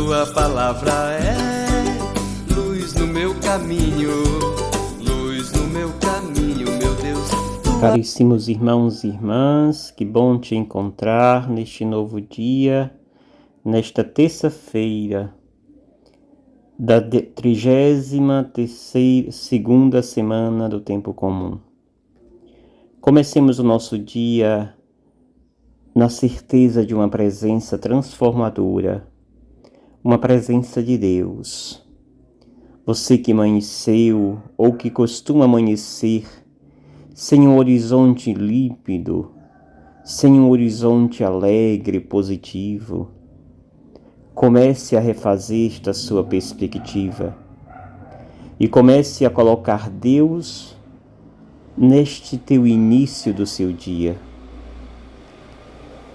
tua palavra é luz no meu caminho, luz no meu caminho, meu Deus. Caríssimos irmãos e irmãs, que bom te encontrar neste novo dia, nesta terça-feira da 32ª semana do Tempo Comum. Comecemos o nosso dia na certeza de uma presença transformadora, uma presença de Deus. Você que amanheceu ou que costuma amanhecer sem um horizonte límpido, sem um horizonte alegre, positivo, comece a refazer esta sua perspectiva e comece a colocar Deus neste teu início do seu dia.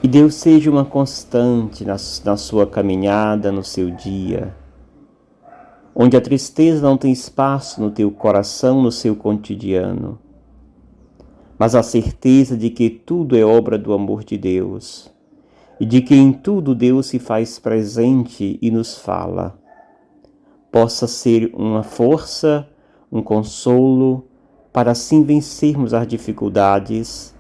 E Deus seja uma constante na sua caminhada, no seu dia, onde a tristeza não tem espaço no teu coração, no seu cotidiano, mas a certeza de que tudo é obra do amor de Deus e de que em tudo Deus se faz presente e nos fala, possa ser uma força, um consolo para assim vencermos as dificuldades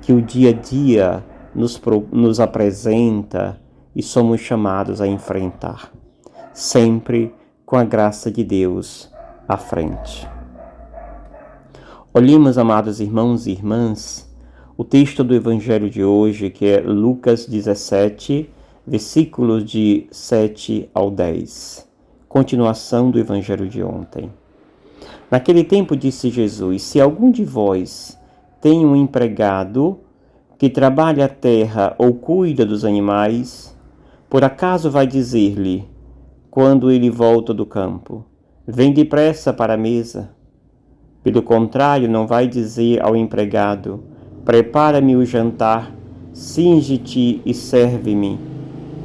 que o dia a dia nos apresenta e somos chamados a enfrentar, sempre com a graça de Deus à frente. Olhemos, amados irmãos e irmãs, o texto do Evangelho de hoje, que é Lucas 17, versículos de 7 ao 10. Continuação do Evangelho de ontem. Naquele tempo disse Jesus: se algum de vós tem um empregado que trabalha a terra ou cuida dos animais, por acaso vai dizer-lhe, quando ele volta do campo: vem depressa para a mesa? Pelo contrário, não vai dizer ao empregado: prepara-me o jantar, cinge-te e serve-me,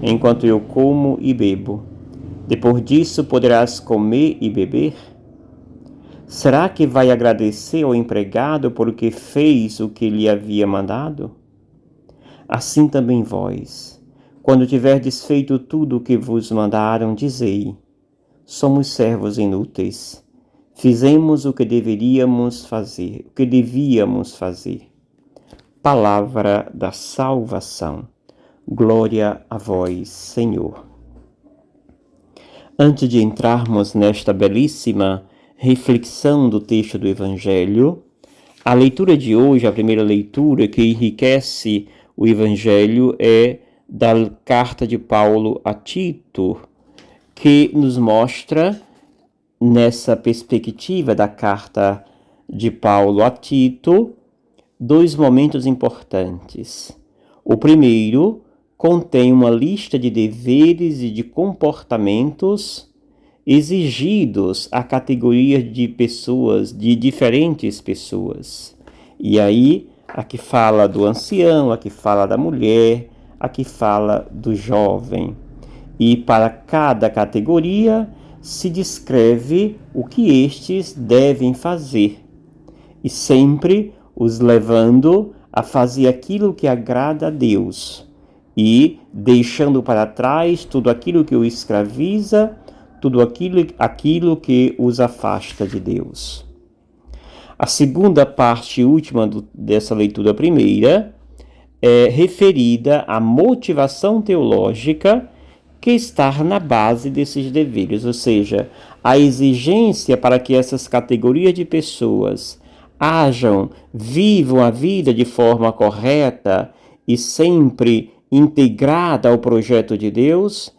enquanto eu como e bebo. Depois disso poderás comer e beber? Será que vai agradecer ao empregado porque fez o que lhe havia mandado? Assim também vós, quando tiverdes feito tudo o que vos mandaram, dizei: somos servos inúteis. Fizemos o que devíamos fazer. Palavra da salvação. Glória a vós, Senhor. Antes de entrarmos nesta belíssima reflexão do texto do Evangelho, a leitura de hoje, a primeira leitura que enriquece o Evangelho, é da carta de Paulo a Tito, que nos mostra, nessa perspectiva da carta de Paulo a Tito, dois momentos importantes. O primeiro contém uma lista de deveres e de comportamentos exigidos a categorias de pessoas, de diferentes pessoas. E aí, aqui fala do ancião, aqui fala da mulher, aqui fala do jovem. E para cada categoria se descreve o que estes devem fazer, e sempre os levando a fazer aquilo que agrada a Deus, e deixando para trás tudo aquilo que o escraviza, tudo aquilo que os afasta de Deus. A segunda parte última dessa leitura primeira é referida à motivação teológica que está na base desses deveres, ou seja, a exigência para que essas categorias de pessoas vivam a vida de forma correta e sempre integrada ao projeto de Deus,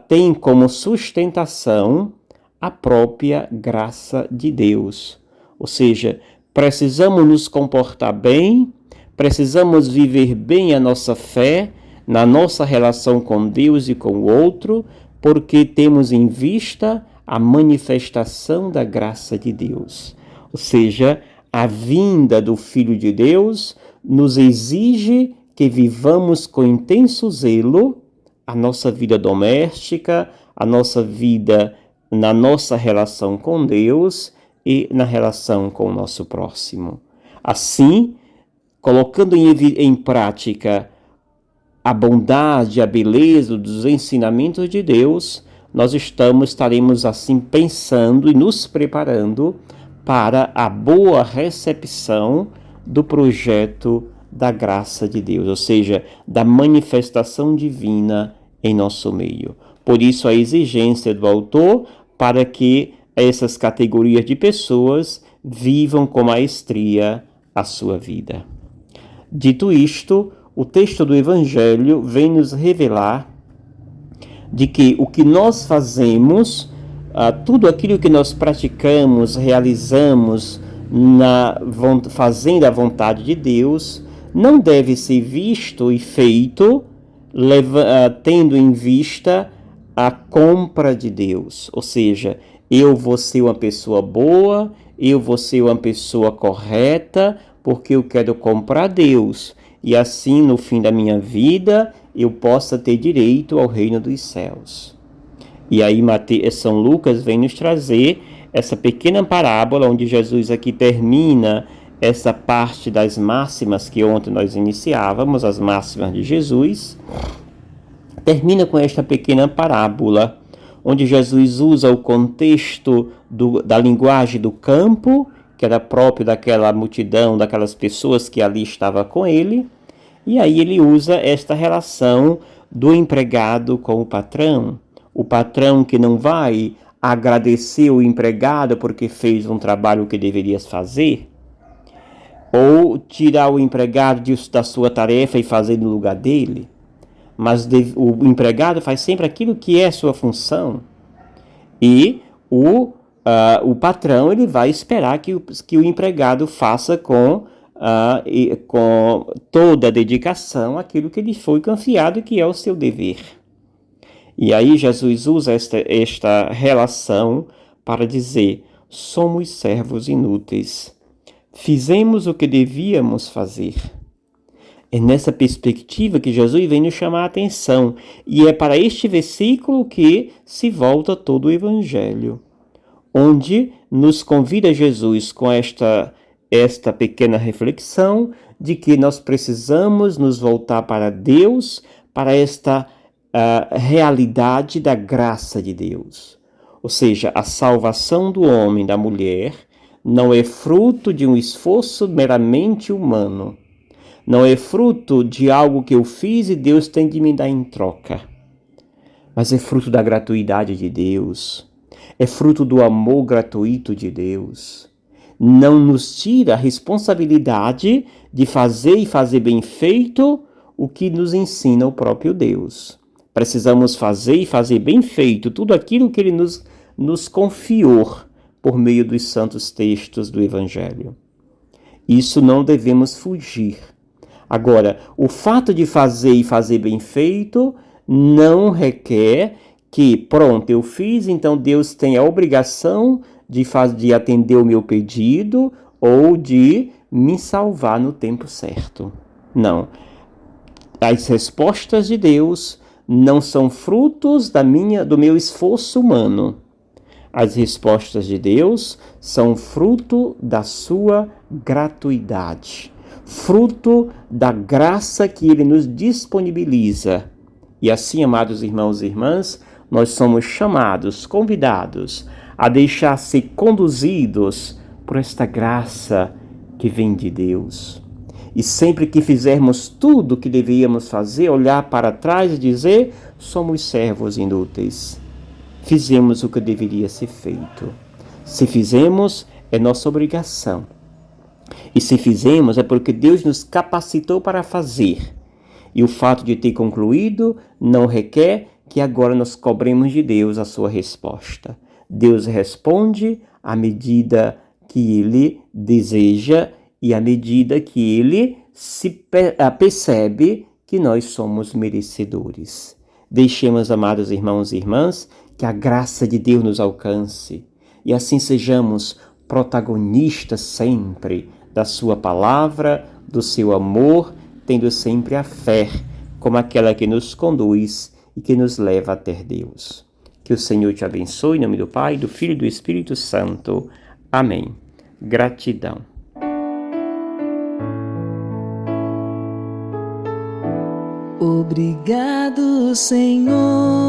tem como sustentação a própria graça de Deus. Ou seja, precisamos nos comportar bem, precisamos viver bem a nossa fé, na nossa relação com Deus e com o outro, porque temos em vista a manifestação da graça de Deus. Ou seja, a vinda do Filho de Deus nos exige que vivamos com intenso zelo a nossa vida doméstica, a nossa vida na nossa relação com Deus e na relação com o nosso próximo. Assim, colocando em prática a bondade, a beleza dos ensinamentos de Deus, nós estaremos assim pensando e nos preparando para a boa recepção do projeto da graça de Deus, ou seja, da manifestação divina em nosso meio. Por isso a exigência do autor para que essas categorias de pessoas vivam com maestria a sua vida. Dito isto, o texto do Evangelho vem nos revelar de que o que nós fazemos, tudo aquilo que nós praticamos, realizamos, fazendo a vontade de Deus, não deve ser visto e feito tendo em vista a compra de Deus. Ou seja, eu vou ser uma pessoa boa, eu vou ser uma pessoa correta, porque eu quero comprar Deus. E assim, no fim da minha vida, eu possa ter direito ao reino dos céus. E aí São Lucas vem nos trazer essa pequena parábola, onde Jesus aqui termina essa parte das máximas que ontem nós iniciávamos, as máximas de Jesus. Termina com esta pequena parábola, onde Jesus usa o contexto da linguagem do campo, que era próprio daquela multidão, daquelas pessoas que ali estavam com ele, e aí ele usa esta relação do empregado com o patrão que não vai agradecer o empregado porque fez um trabalho que deveria fazer, ou tirar o empregado da sua tarefa e fazer no lugar dele, mas o empregado faz sempre aquilo que é sua função, e o patrão ele vai esperar que o empregado faça com toda a dedicação aquilo que lhe foi confiado, que é o seu dever. E aí Jesus usa esta relação para dizer: somos servos inúteis. Fizemos o que devíamos fazer. É nessa perspectiva que Jesus vem nos chamar a atenção. E é para este versículo que se volta todo o Evangelho, onde nos convida Jesus com esta pequena reflexão de que nós precisamos nos voltar para Deus, para esta realidade da graça de Deus. Ou seja, a salvação do homem, da mulher, não é fruto de um esforço meramente humano. Não é fruto de algo que eu fiz e Deus tem de me dar em troca. Mas é fruto da gratuidade de Deus. É fruto do amor gratuito de Deus. Não nos tira a responsabilidade de fazer e fazer bem feito o que nos ensina o próprio Deus. Precisamos fazer e fazer bem feito tudo aquilo que Ele nos confiou por meio dos santos textos do Evangelho. Isso não devemos fugir. Agora, o fato de fazer e fazer bem feito não requer que, pronto, eu fiz, então Deus tem a obrigação de atender o meu pedido ou de me salvar no tempo certo. Não. As respostas de Deus não são frutos do meu esforço humano. As respostas de Deus são fruto da sua gratuidade, fruto da graça que Ele nos disponibiliza. E assim, amados irmãos e irmãs, nós somos chamados, convidados a deixar ser conduzidos por esta graça que vem de Deus. E sempre que fizermos tudo o que deveríamos fazer, olhar para trás e dizer: somos servos inúteis. Fizemos o que deveria ser feito. Se fizemos, é nossa obrigação. E se fizemos, é porque Deus nos capacitou para fazer. E o fato de ter concluído não requer que agora nós cobremos de Deus a sua resposta. Deus responde à medida que Ele deseja e à medida que Ele percebe que nós somos merecedores. Deixemos, amados irmãos e irmãs, que a graça de Deus nos alcance e assim sejamos protagonistas sempre da sua palavra, do seu amor, tendo sempre a fé como aquela que nos conduz e que nos leva até Deus. Que o Senhor te abençoe, em nome do Pai, do Filho e do Espírito Santo. Amém. Gratidão. O Obrigado, Senhor.